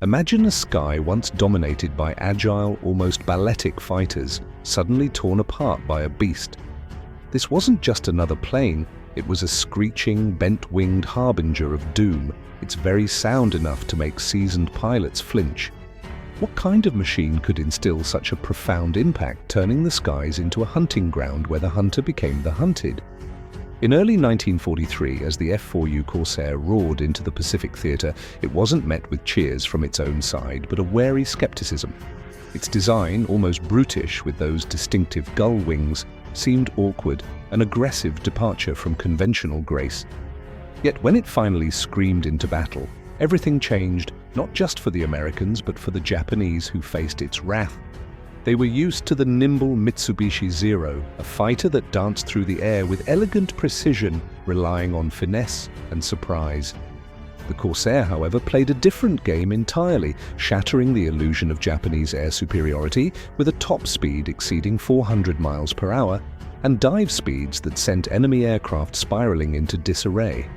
Imagine a sky once dominated by agile, almost balletic fighters, suddenly torn apart by a beast. This wasn't just another plane, it was a screeching, bent-winged harbinger of doom, its very sound enough to make seasoned pilots flinch. What kind of machine could instill such a profound impact, turning the skies into a hunting ground where the hunter became the hunted? In early 1943, as the F4U Corsair roared into the Pacific theater, it wasn't met with cheers from its own side, but a wary skepticism. Its design, almost brutish with those distinctive gull wings, seemed awkward, an aggressive departure from conventional grace. Yet when it finally screamed into battle, everything changed, not just for the Americans, but for the Japanese who faced its wrath. They were used to the nimble Mitsubishi Zero, a fighter that danced through the air with elegant precision, relying on finesse and surprise. The Corsair, however, played a different game entirely, shattering the illusion of Japanese air superiority with a top speed exceeding 400 miles per hour and dive speeds that sent enemy aircraft spiraling into disarray.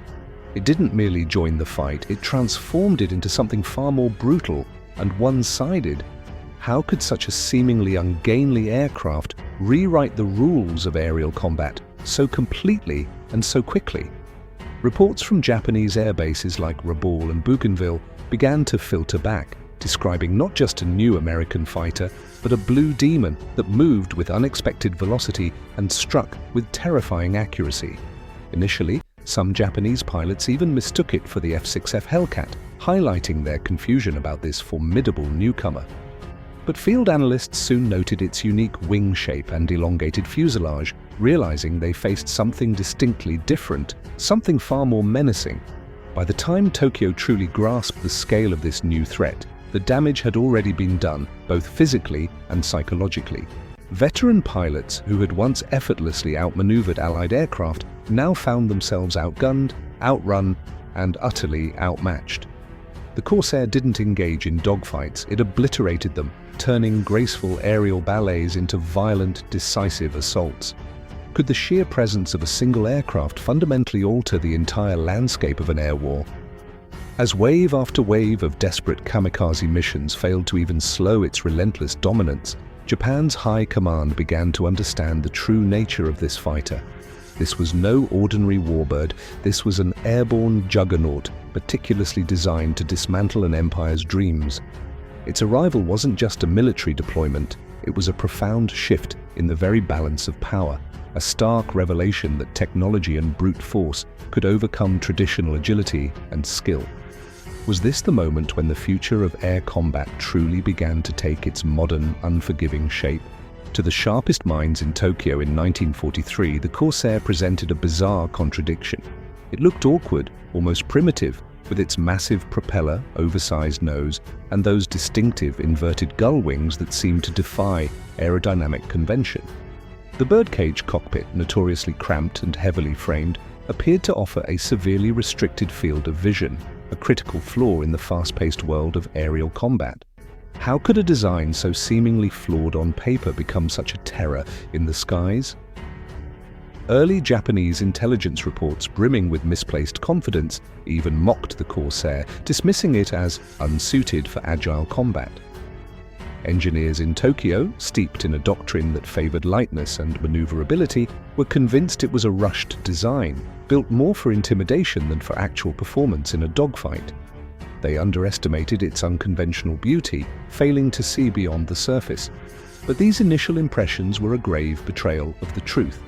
It didn't merely join the fight, it transformed it into something far more brutal and one-sided. How could such a seemingly ungainly aircraft rewrite the rules of aerial combat so completely and so quickly? Reports from Japanese air bases like Rabaul and Bougainville began to filter back, describing not just a new American fighter, but a blue demon that moved with unexpected velocity and struck with terrifying accuracy. Initially, some Japanese pilots even mistook it for the F-6F Hellcat, highlighting their confusion about this formidable newcomer. But field analysts soon noted its unique wing shape and elongated fuselage, realizing they faced something distinctly different, something far more menacing. By the time Tokyo truly grasped the scale of this new threat, the damage had already been done, both physically and psychologically. Veteran pilots who had once effortlessly outmaneuvered Allied aircraft now found themselves outgunned, outrun, and utterly outmatched. The Corsair didn't engage in dogfights, it obliterated them, turning graceful aerial ballets into violent, decisive assaults. Could the sheer presence of a single aircraft fundamentally alter the entire landscape of an air war? As wave after wave of desperate kamikaze missions failed to even slow its relentless dominance, Japan's high command began to understand the true nature of this fighter. This was no ordinary warbird, this was an airborne juggernaut, meticulously designed to dismantle an empire's dreams. Its arrival wasn't just a military deployment, it was a profound shift in the very balance of power, a stark revelation that technology and brute force could overcome traditional agility and skill. Was this the moment when the future of air combat truly began to take its modern, unforgiving shape? To the sharpest minds in Tokyo in 1943, the Corsair presented a bizarre contradiction. It looked awkward, almost primitive, with its massive propeller, oversized nose, and those distinctive inverted gull wings that seemed to defy aerodynamic convention. The birdcage cockpit, notoriously cramped and heavily framed, appeared to offer a severely restricted field of vision, a critical flaw in the fast-paced world of aerial combat. How could a design so seemingly flawed on paper become such a terror in the skies? Early Japanese intelligence reports, brimming with misplaced confidence, even mocked the Corsair, dismissing it as unsuited for agile combat. Engineers in Tokyo, steeped in a doctrine that favored lightness and maneuverability, were convinced it was a rushed design, built more for intimidation than for actual performance in a dogfight. They underestimated its unconventional beauty, failing to see beyond the surface. But these initial impressions were a grave betrayal of the truth.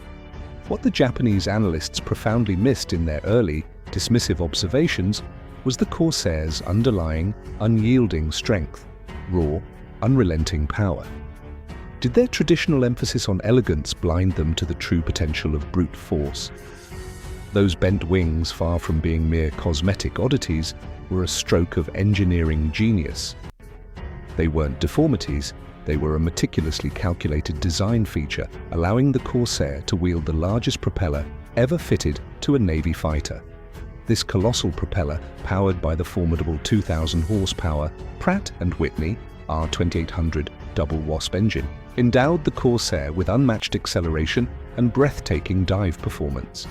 What the Japanese analysts profoundly missed in their early, dismissive observations was the Corsair's underlying, unyielding strength, raw, unrelenting power. Did their traditional emphasis on elegance blind them to the true potential of brute force? Those bent wings, far from being mere cosmetic oddities, were a stroke of engineering genius. They weren't deformities, they were a meticulously calculated design feature, allowing the Corsair to wield the largest propeller ever fitted to a Navy fighter. This colossal propeller, powered by the formidable 2,000 horsepower Pratt & Whitney R2800 double wasp engine, endowed the Corsair with unmatched acceleration and breathtaking dive performance.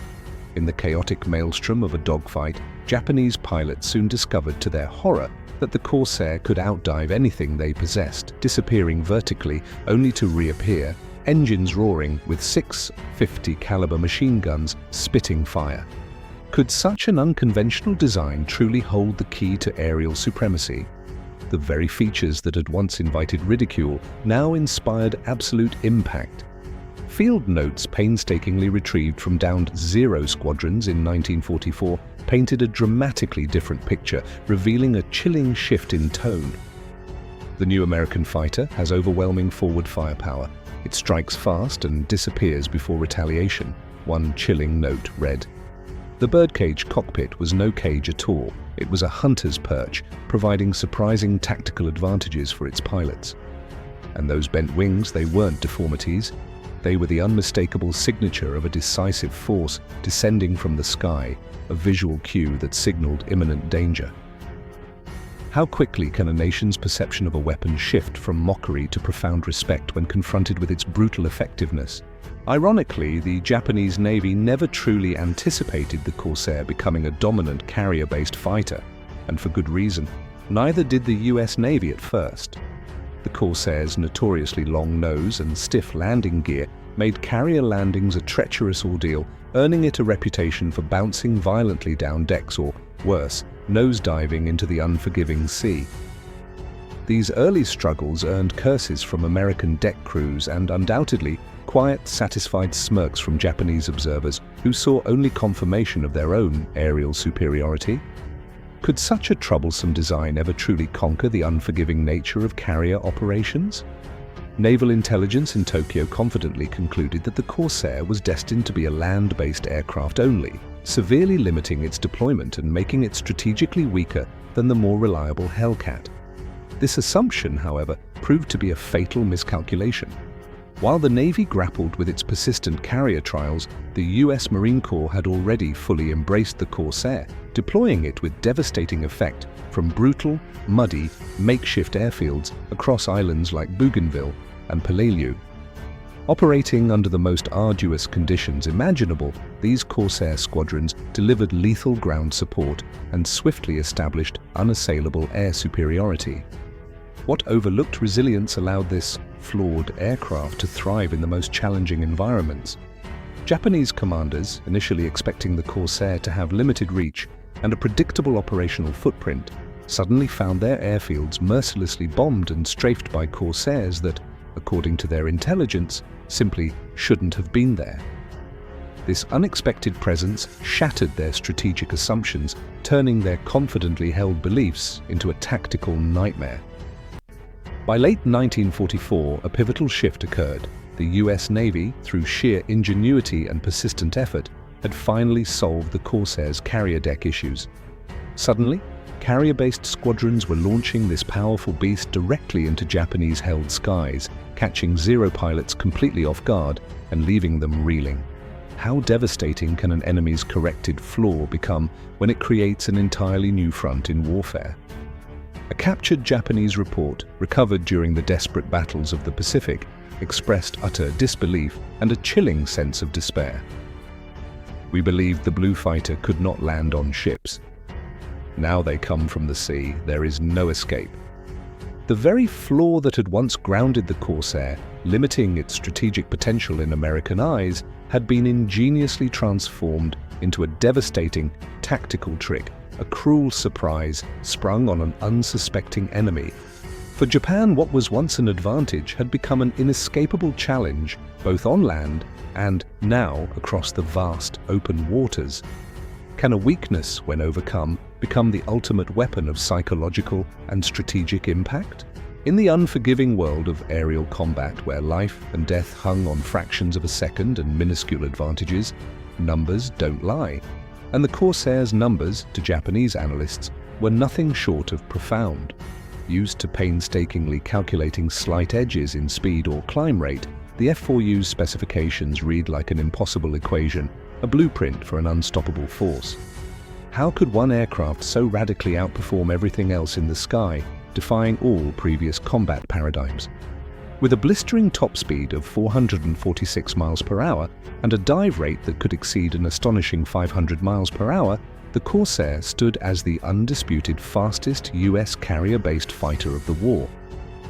In the chaotic maelstrom of a dogfight, Japanese pilots soon discovered to their horror that the Corsair could outdive anything they possessed, disappearing vertically only to reappear, engines roaring with 650 caliber machine guns spitting fire. Could such an unconventional design truly hold the key to aerial supremacy? The very features that had once invited ridicule now inspired absolute impact. Field notes painstakingly retrieved from downed Zero squadrons in 1944 painted a dramatically different picture, revealing a chilling shift in tone. The new American fighter has overwhelming forward firepower. It strikes fast and disappears before retaliation, one chilling note read. The birdcage cockpit was no cage at all. It was a hunter's perch, providing surprising tactical advantages for its pilots. And those bent wings, they weren't deformities. They were the unmistakable signature of a decisive force descending from the sky, a visual cue that signaled imminent danger. How quickly can a nation's perception of a weapon shift from mockery to profound respect when confronted with its brutal effectiveness? Ironically, the Japanese Navy never truly anticipated the Corsair becoming a dominant carrier-based fighter, and for good reason. Neither did the US Navy at first. The Corsair's notoriously long nose and stiff landing gear made carrier landings a treacherous ordeal, earning it a reputation for bouncing violently down decks or, worse, nosediving into the unforgiving sea. These early struggles earned curses from American deck crews and, undoubtedly, quiet, satisfied smirks from Japanese observers who saw only confirmation of their own aerial superiority. Could such a troublesome design ever truly conquer the unforgiving nature of carrier operations? Naval intelligence in Tokyo confidently concluded that the Corsair was destined to be a land-based aircraft only, severely limiting its deployment and making it strategically weaker than the more reliable Hellcat. This assumption, however, proved to be a fatal miscalculation. While the Navy grappled with its persistent carrier trials, the US Marine Corps had already fully embraced the Corsair, deploying it with devastating effect from brutal, muddy, makeshift airfields across islands like Bougainville and Peleliu. Operating under the most arduous conditions imaginable, these Corsair squadrons delivered lethal ground support and swiftly established unassailable air superiority. What overlooked resilience allowed this flawed aircraft to thrive in the most challenging environments? Japanese commanders, initially expecting the Corsair to have limited reach and a predictable operational footprint, suddenly found their airfields mercilessly bombed and strafed by Corsairs that, according to their intelligence, simply shouldn't have been there. This unexpected presence shattered their strategic assumptions, turning their confidently held beliefs into a tactical nightmare. By late 1944, a pivotal shift occurred. The US Navy, through sheer ingenuity and persistent effort, had finally solved the Corsair's carrier deck issues. Suddenly, carrier-based squadrons were launching this powerful beast directly into Japanese-held skies, catching Zero pilots completely off guard and leaving them reeling. How devastating can an enemy's corrected flaw become when it creates an entirely new front in warfare? A captured Japanese report, recovered during the desperate battles of the Pacific, expressed utter disbelief and a chilling sense of despair. We believed the blue fighter could not land on ships. Now they come from the sea, there is no escape. The very flaw that had once grounded the Corsair, limiting its strategic potential in American eyes, had been ingeniously transformed into a devastating tactical trick, a cruel surprise sprung on an unsuspecting enemy. For Japan, what was once an advantage had become an inescapable challenge, both on land and, now, across the vast, open waters. Can a weakness, when overcome, become the ultimate weapon of psychological and strategic impact? In the unforgiving world of aerial combat, where life and death hung on fractions of a second and minuscule advantages, numbers don't lie. And the Corsair's numbers, to Japanese analysts, were nothing short of profound. Used to painstakingly calculating slight edges in speed or climb rate, the F4U's specifications read like an impossible equation, a blueprint for an unstoppable force. How could one aircraft so radically outperform everything else in the sky, defying all previous combat paradigms? With a blistering top speed of 446 miles per hour and a dive rate that could exceed an astonishing 500 miles per hour, The Corsair stood as the undisputed fastest US carrier-based fighter of the war.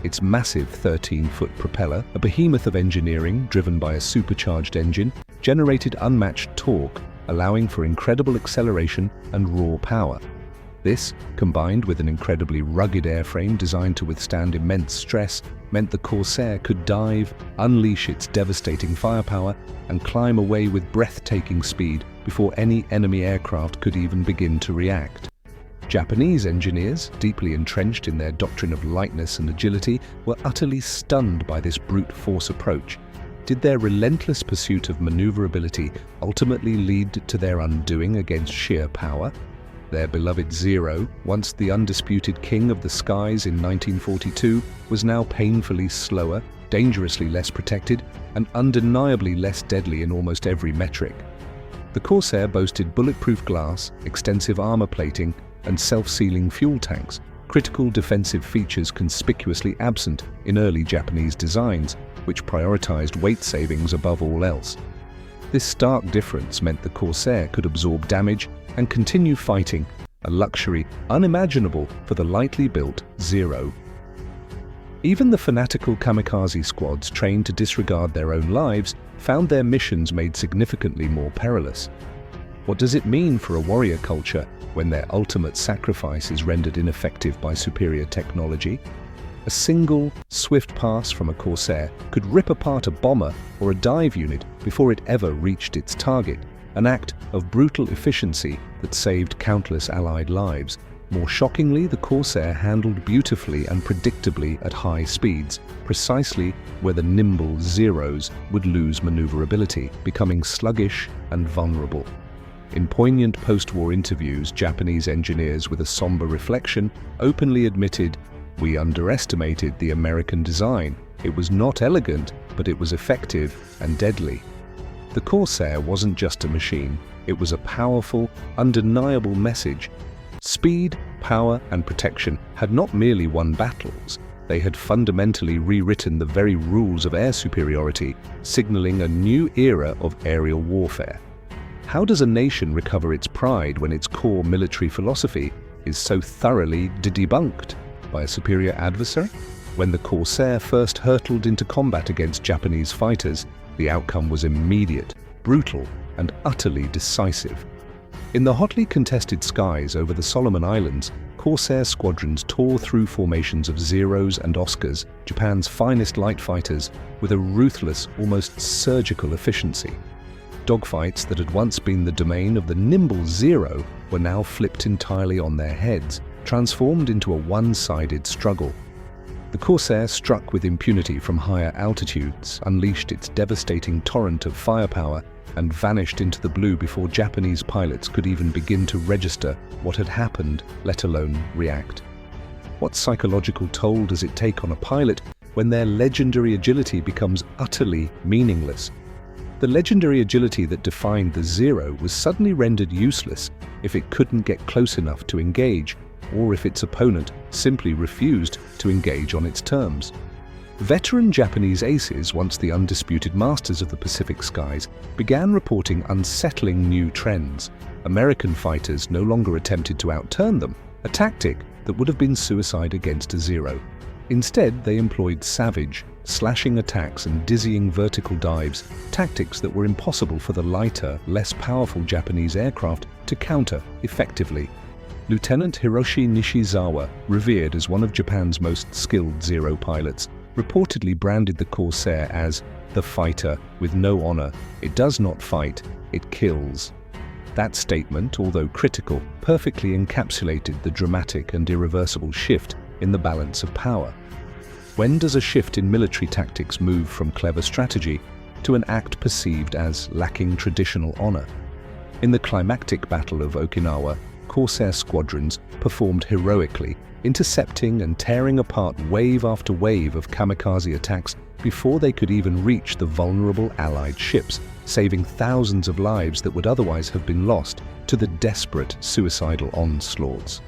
Its massive 13-foot propeller, a behemoth of engineering driven by a supercharged engine, generated unmatched torque, allowing for incredible acceleration and raw power. This, combined with an incredibly rugged airframe designed to withstand immense stress, meant the Corsair could dive, unleash its devastating firepower, and climb away with breathtaking speed before any enemy aircraft could even begin to react. Japanese engineers, deeply entrenched in their doctrine of lightness and agility, were utterly stunned by this brute force approach. Did their relentless pursuit of maneuverability ultimately lead to their undoing against sheer power? Their beloved Zero, once the undisputed king of the skies in 1942, was now painfully slower, dangerously less protected, and undeniably less deadly in almost every metric. The Corsair boasted bulletproof glass, extensive armor plating, and self-sealing fuel tanks, critical defensive features conspicuously absent in early Japanese designs, which prioritized weight savings above all else. This stark difference meant the Corsair could absorb damage and continue fighting, a luxury unimaginable for the lightly built Zero. Even the fanatical Kamikaze squads trained to disregard their own lives found their missions made significantly more perilous. What does it mean for a warrior culture when their ultimate sacrifice is rendered ineffective by superior technology? A single, swift pass from a Corsair could rip apart a bomber or a dive unit before it ever reached its target, an act of brutal efficiency that saved countless Allied lives. More shockingly, the Corsair handled beautifully and predictably at high speeds, precisely where the nimble Zeros would lose maneuverability, becoming sluggish and vulnerable. In poignant post-war interviews, Japanese engineers with a somber reflection openly admitted, "We underestimated the American design. It was not elegant, but it was effective and deadly." The Corsair wasn't just a machine, it was a powerful, undeniable message. Speed, power, and protection had not merely won battles, they had fundamentally rewritten the very rules of air superiority, signaling a new era of aerial warfare. How does a nation recover its pride when its core military philosophy is so thoroughly debunked by a superior adversary? When the Corsair first hurtled into combat against Japanese fighters, the outcome was immediate, brutal, and utterly decisive. In the hotly contested skies over the Solomon Islands, Corsair squadrons tore through formations of Zeros and Oscars, Japan's finest light fighters, with a ruthless, almost surgical efficiency. Dogfights that had once been the domain of the nimble Zero were now flipped entirely on their heads, transformed into a one-sided struggle. The Corsair struck with impunity from higher altitudes, unleashed its devastating torrent of firepower, and vanished into the blue before Japanese pilots could even begin to register what had happened, let alone react. What psychological toll does it take on a pilot when their legendary agility becomes utterly meaningless? The legendary agility that defined the Zero was suddenly rendered useless if it couldn't get close enough to engage, or if its opponent simply refused to engage on its terms. Veteran Japanese aces, once the undisputed masters of the Pacific skies, began reporting unsettling new trends. American fighters no longer attempted to outturn them, a tactic that would have been suicide against a Zero. Instead, they employed savage, slashing attacks and dizzying vertical dives, tactics that were impossible for the lighter, less powerful Japanese aircraft to counter effectively. Lieutenant Hiroshi Nishizawa, revered as one of Japan's most skilled Zero pilots, reportedly branded the Corsair as the fighter with no honor. It does not fight, it kills. That statement, although critical, perfectly encapsulated the dramatic and irreversible shift in the balance of power. When does a shift in military tactics move from clever strategy to an act perceived as lacking traditional honor? In the climactic Battle of Okinawa, Corsair squadrons performed heroically, intercepting and tearing apart wave after wave of kamikaze attacks before they could even reach the vulnerable Allied ships, saving thousands of lives that would otherwise have been lost to the desperate suicidal onslaughts.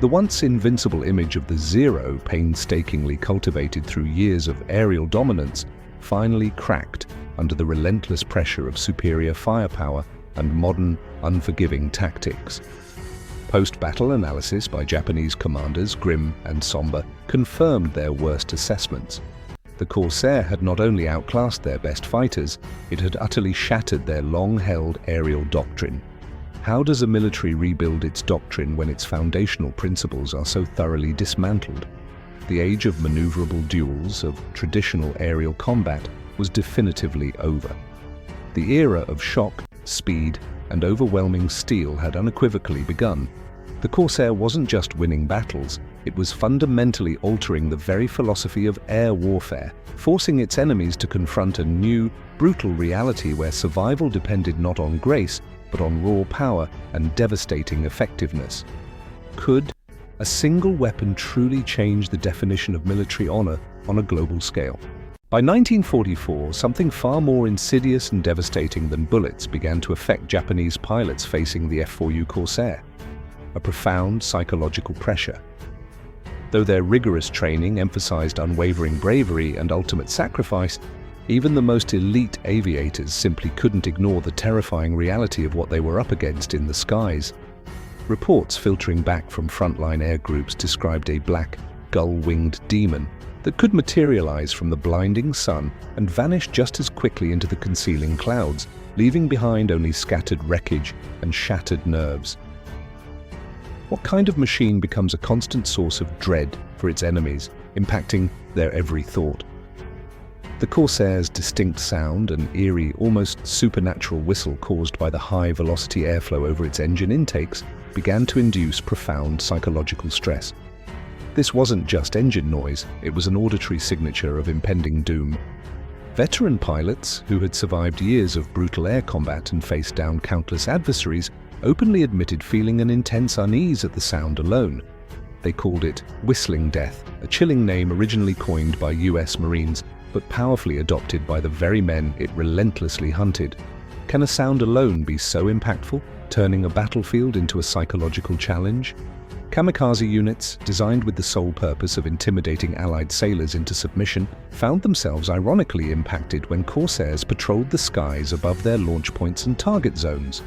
The once invincible image of the Zero, painstakingly cultivated through years of aerial dominance, finally cracked under the relentless pressure of superior firepower and modern, unforgiving tactics. Post-battle analysis by Japanese commanders, grim and somber, confirmed their worst assessments. The Corsair had not only outclassed their best fighters, it had utterly shattered their long-held aerial doctrine. How does a military rebuild its doctrine when its foundational principles are so thoroughly dismantled? The age of maneuverable duels, of traditional aerial combat, was definitively over. The era of shock, speed, and overwhelming steel had unequivocally begun. The Corsair wasn't just winning battles, it was fundamentally altering the very philosophy of air warfare, forcing its enemies to confront a new, brutal reality where survival depended not on grace, but on raw power and devastating effectiveness. Could a single weapon truly change the definition of military honor on a global scale? By 1944, something far more insidious and devastating than bullets began to affect Japanese pilots facing the F4U Corsair: a profound psychological pressure. Though their rigorous training emphasized unwavering bravery and ultimate sacrifice, even the most elite aviators simply couldn't ignore the terrifying reality of what they were up against in the skies. Reports filtering back from frontline air groups described a black, gull-winged demon that could materialize from the blinding sun and vanish just as quickly into the concealing clouds, leaving behind only scattered wreckage and shattered nerves. What kind of machine becomes a constant source of dread for its enemies, impacting their every thought? The Corsair's distinct sound, an eerie, almost supernatural whistle caused by the high-velocity airflow over its engine intakes, began to induce profound psychological stress. This wasn't just engine noise, it was an auditory signature of impending doom. Veteran pilots, who had survived years of brutal air combat and faced down countless adversaries, openly admitted feeling an intense unease at the sound alone. They called it whistling death, a chilling name originally coined by US Marines, but powerfully adopted by the very men it relentlessly hunted. Can a sound alone be so impactful, turning a battlefield into a psychological challenge? Kamikaze units, designed with the sole purpose of intimidating Allied sailors into submission, found themselves ironically impacted when Corsairs patrolled the skies above their launch points and target zones.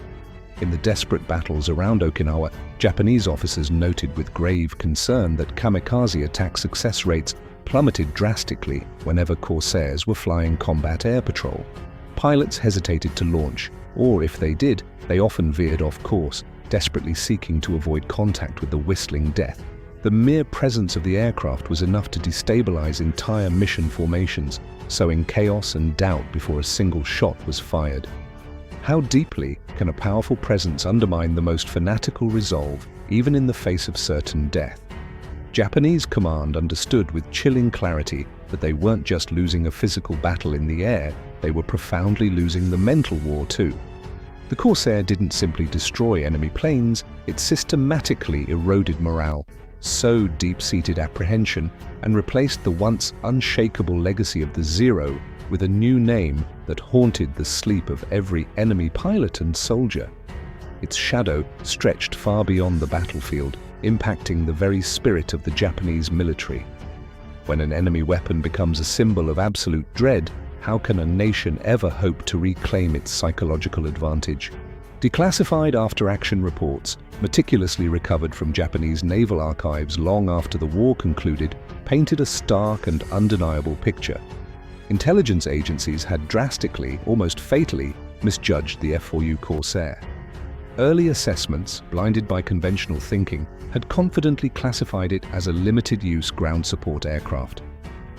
In the desperate battles around Okinawa, Japanese officers noted with grave concern that kamikaze attack success rates plummeted drastically whenever Corsairs were flying combat air patrol. Pilots hesitated to launch, or if they did, they often veered off course, desperately seeking to avoid contact with the whistling death. The mere presence of the aircraft was enough to destabilize entire mission formations, sowing chaos and doubt before a single shot was fired. How deeply can a powerful presence undermine the most fanatical resolve, even in the face of certain death? Japanese command understood with chilling clarity that they weren't just losing a physical battle in the air, they were profoundly losing the mental war too. The Corsair didn't simply destroy enemy planes, it systematically eroded morale, sowed deep-seated apprehension, and replaced the once unshakable legacy of the Zero with a new name that haunted the sleep of every enemy pilot and soldier. Its shadow stretched far beyond the battlefield, impacting the very spirit of the Japanese military. When an enemy weapon becomes a symbol of absolute dread, how can a nation ever hope to reclaim its psychological advantage? Declassified after-action reports, meticulously recovered from Japanese naval archives long after the war concluded, painted a stark and undeniable picture. Intelligence agencies had drastically, almost fatally, misjudged the F4U Corsair. Early assessments, blinded by conventional thinking, had confidently classified it as a limited-use ground support aircraft.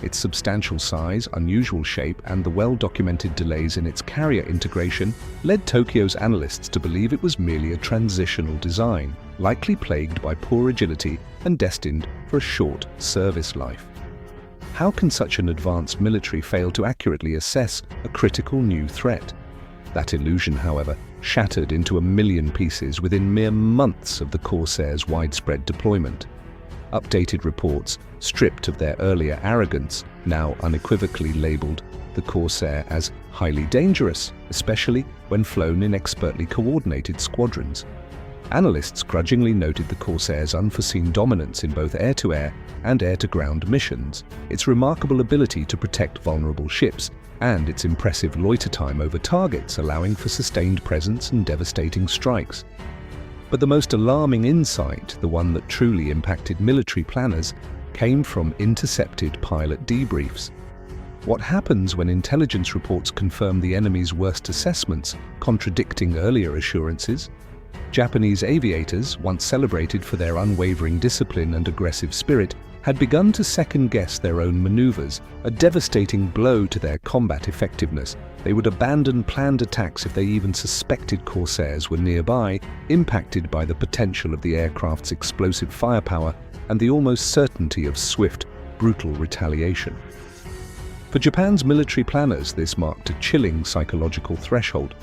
Its substantial size, unusual shape, and the well-documented delays in its carrier integration led Tokyo's analysts to believe it was merely a transitional design, likely plagued by poor agility and destined for a short service life. How can such an advanced military fail to accurately assess a critical new threat? That illusion, however, shattered into a million pieces within mere months of the Corsair's widespread deployment. Updated reports, stripped of their earlier arrogance, now unequivocally labeled the Corsair as highly dangerous, especially when flown in expertly coordinated squadrons. Analysts grudgingly noted the Corsair's unforeseen dominance in both air-to-air and air-to-ground missions, its remarkable ability to protect vulnerable ships, and its impressive loiter time over targets, allowing for sustained presence and devastating strikes. But the most alarming insight, the one that truly impacted military planners, came from intercepted pilot debriefs. What happens when intelligence reports confirm the enemy's worst assessments, contradicting earlier assurances? Japanese aviators, once celebrated for their unwavering discipline and aggressive spirit, had begun to second-guess their own maneuvers, a devastating blow to their combat effectiveness. They would abandon planned attacks if they even suspected Corsairs were nearby, impacted by the potential of the aircraft's explosive firepower and the almost certainty of swift, brutal retaliation. For Japan's military planners, this marked a chilling psychological threshold.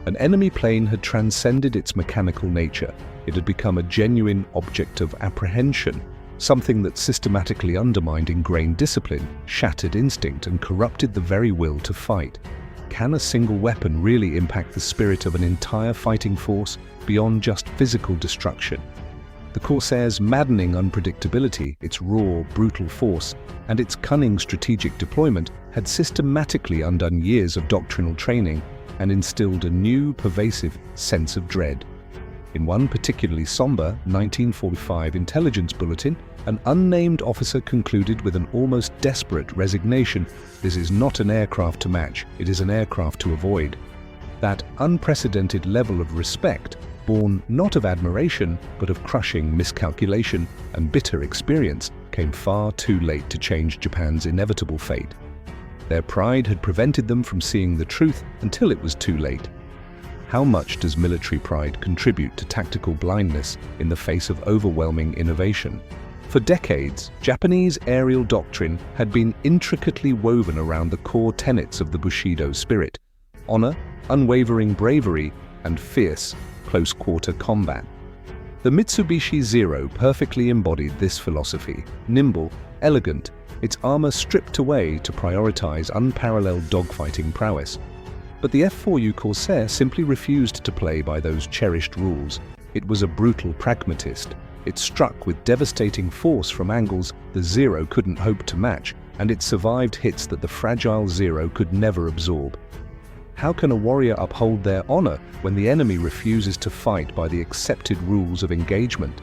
An enemy plane had transcended its mechanical nature. It had become a genuine object of apprehension, something that systematically undermined ingrained discipline, shattered instinct, and corrupted the very will to fight. Can a single weapon really impact the spirit of an entire fighting force beyond just physical destruction? The Corsair's maddening unpredictability, its raw, brutal force, and its cunning strategic deployment had systematically undone years of doctrinal training and instilled a new, pervasive sense of dread. In one particularly somber 1945 intelligence bulletin, an unnamed officer concluded with an almost desperate resignation, "This is not an aircraft to match, it is an aircraft to avoid." That unprecedented level of respect, born not of admiration, but of crushing miscalculation and bitter experience, came far too late to change Japan's inevitable fate. Their pride had prevented them from seeing the truth until it was too late. How much does military pride contribute to tactical blindness in the face of overwhelming innovation? For decades, Japanese aerial doctrine had been intricately woven around the core tenets of the Bushido spirit: honor, unwavering bravery, and fierce, close-quarter combat. The Mitsubishi Zero perfectly embodied this philosophy: nimble, elegant, its armor stripped away to prioritize unparalleled dogfighting prowess. But the F4U Corsair simply refused to play by those cherished rules. It was a brutal pragmatist. It struck with devastating force from angles the Zero couldn't hope to match, and it survived hits that the fragile Zero could never absorb. How can a warrior uphold their honor when the enemy refuses to fight by the accepted rules of engagement?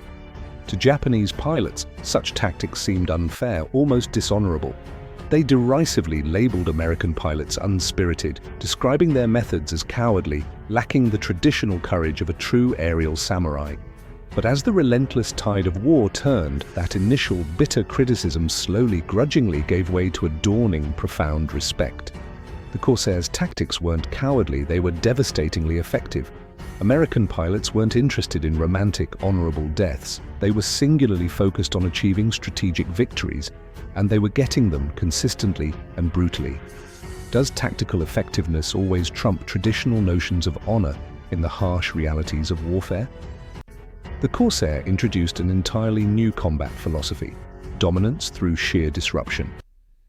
To Japanese pilots, such tactics seemed unfair, almost dishonorable. They derisively labeled American pilots unspirited, describing their methods as cowardly, lacking the traditional courage of a true aerial samurai. But as the relentless tide of war turned, that initial bitter criticism slowly, grudgingly gave way to a dawning, profound respect. The Corsair's tactics weren't cowardly, they were devastatingly effective. American pilots weren't interested in romantic, honorable deaths. They were singularly focused on achieving strategic victories, and they were getting them consistently and brutally. Does tactical effectiveness always trump traditional notions of honor in the harsh realities of warfare? The Corsair introduced an entirely new combat philosophy: dominance through sheer disruption.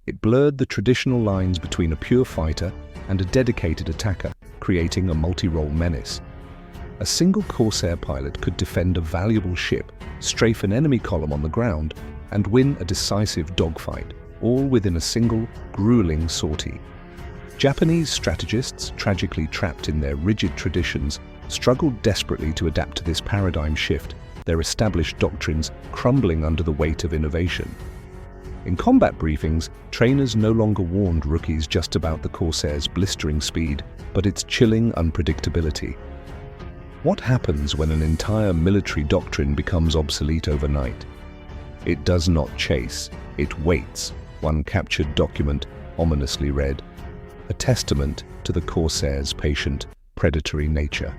It blurred the traditional lines between a pure fighter and a dedicated attacker, creating a multi-role menace. A single Corsair pilot could defend a valuable ship, strafe an enemy column on the ground, and win a decisive dogfight, all within a single, grueling sortie. Japanese strategists, tragically trapped in their rigid traditions, struggled desperately to adapt to this paradigm shift, their established doctrines crumbling under the weight of innovation. In combat briefings, trainers no longer warned rookies just about the Corsair's blistering speed, but its chilling unpredictability. What happens when an entire military doctrine becomes obsolete overnight? It does not chase, it waits, one captured document ominously read, a testament to the Corsair's patient, predatory nature.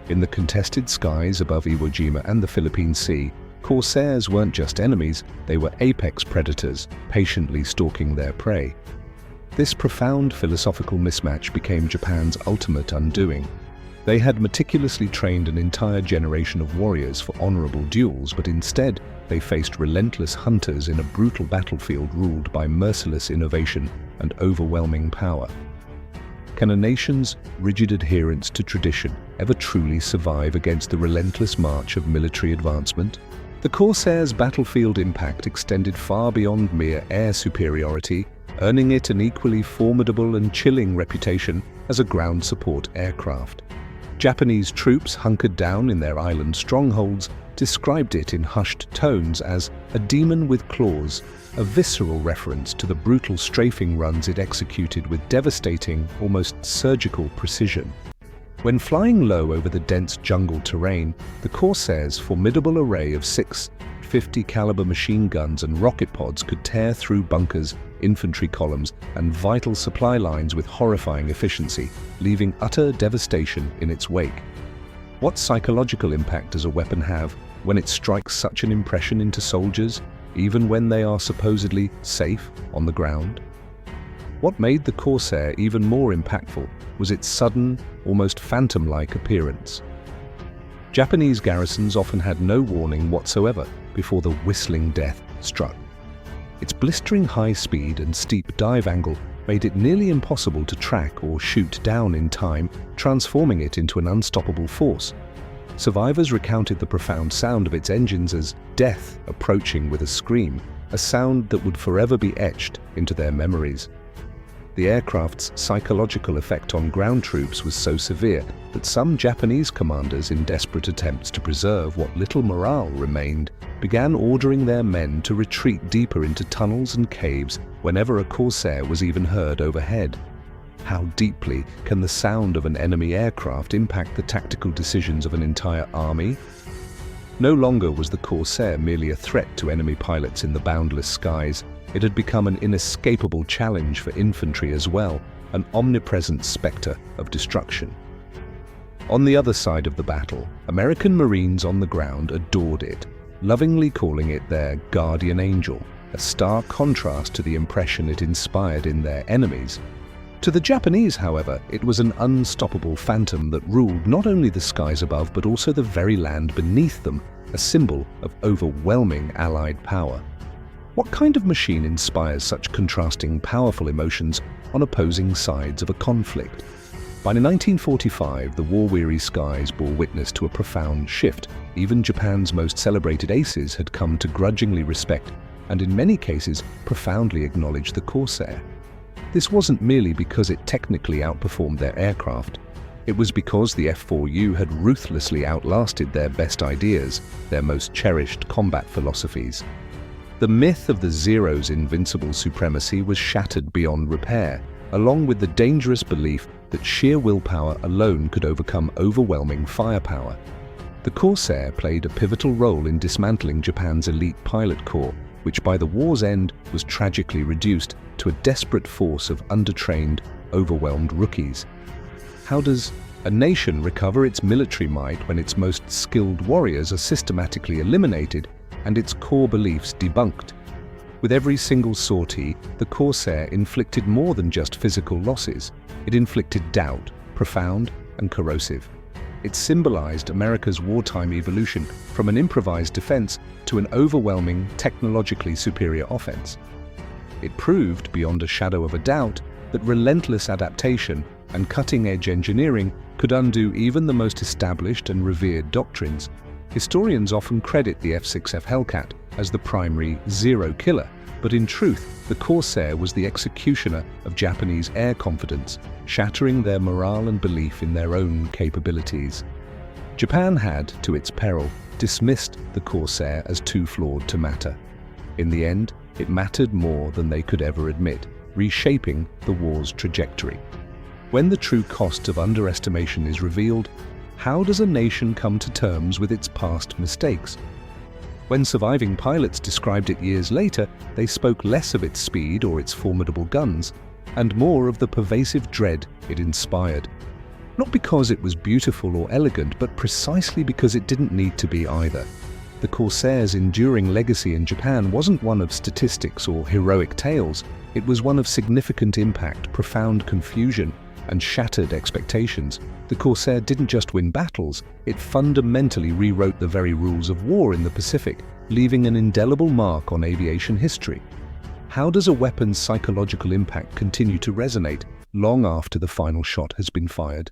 In the contested skies above Iwo Jima and the Philippine Sea, Corsairs weren't just enemies, they were apex predators, patiently stalking their prey. This profound philosophical mismatch became Japan's ultimate undoing. They had meticulously trained an entire generation of warriors for honorable duels, but instead they faced relentless hunters in a brutal battlefield ruled by merciless innovation and overwhelming power. Can a nation's rigid adherence to tradition ever truly survive against the relentless march of military advancement? The Corsair's battlefield impact extended far beyond mere air superiority, earning it an equally formidable and chilling reputation as a ground support aircraft. Japanese troops hunkered down in their island strongholds described it in hushed tones as a demon with claws, a visceral reference to the brutal strafing runs it executed with devastating, almost surgical precision. When flying low over the dense jungle terrain, the Corsair's formidable array of 650 caliber machine guns and rocket pods could tear through bunkers, infantry columns, and vital supply lines with horrifying efficiency, leaving utter devastation in its wake. What psychological impact does a weapon have when it strikes such an impression into soldiers, even when they are supposedly safe on the ground? What made the Corsair even more impactful was its sudden, almost phantom-like appearance. Japanese garrisons often had no warning whatsoever before the whistling death struck. Its blistering high speed and steep dive angle made it nearly impossible to track or shoot down in time, transforming it into an unstoppable force. Survivors recounted the profound sound of its engines as death approaching with a scream, a sound that would forever be etched into their memories. The aircraft's psychological effect on ground troops was so severe that some Japanese commanders, in desperate attempts to preserve what little morale remained, began ordering their men to retreat deeper into tunnels and caves whenever a Corsair was even heard overhead. How deeply can the sound of an enemy aircraft impact the tactical decisions of an entire army? No longer was the Corsair merely a threat to enemy pilots in the boundless skies. It had become an inescapable challenge for infantry as well, an omnipresent specter of destruction. On the other side of the battle, American Marines on the ground adored it, lovingly calling it their guardian angel, a stark contrast to the impression it inspired in their enemies. To the Japanese, however, it was an unstoppable phantom that ruled not only the skies above but also the very land beneath them, a symbol of overwhelming Allied power. What kind of machine inspires such contrasting, powerful emotions on opposing sides of a conflict? By 1945, the war-weary skies bore witness to a profound shift. Even Japan's most celebrated aces had come to grudgingly respect and, in many cases, profoundly acknowledge the Corsair. This wasn't merely because it technically outperformed their aircraft. It was because the F4U had ruthlessly outlasted their best ideas, their most cherished combat philosophies. The myth of the Zero's invincible supremacy was shattered beyond repair, along with the dangerous belief that sheer willpower alone could overcome overwhelming firepower. The Corsair played a pivotal role in dismantling Japan's elite pilot corps, which by the war's end was tragically reduced to a desperate force of undertrained, overwhelmed rookies. How does a nation recover its military might when its most skilled warriors are systematically eliminated and its core beliefs debunked? With every single sortie, the Corsair inflicted more than just physical losses. It inflicted doubt, profound and corrosive. It symbolized America's wartime evolution from an improvised defense to an overwhelming, technologically superior offense. It proved, beyond a shadow of a doubt, that relentless adaptation and cutting-edge engineering could undo even the most established and revered doctrines. Historians often credit the F-6F Hellcat as the primary Zero killer, but in truth, the Corsair was the executioner of Japanese air confidence, shattering their morale and belief in their own capabilities. Japan had, to its peril, dismissed the Corsair as too flawed to matter. In the end, it mattered more than they could ever admit, reshaping the war's trajectory. When the true cost of underestimation is revealed, how does a nation come to terms with its past mistakes? When surviving pilots described it years later, they spoke less of its speed or its formidable guns, and more of the pervasive dread it inspired. Not because it was beautiful or elegant, but precisely because it didn't need to be either. The Corsair's enduring legacy in Japan wasn't one of statistics or heroic tales. It was one of significant impact, profound confusion, and shattered expectations. The Corsair didn't just win battles, it fundamentally rewrote the very rules of war in the Pacific, leaving an indelible mark on aviation history. How does a weapon's psychological impact continue to resonate long after the final shot has been fired.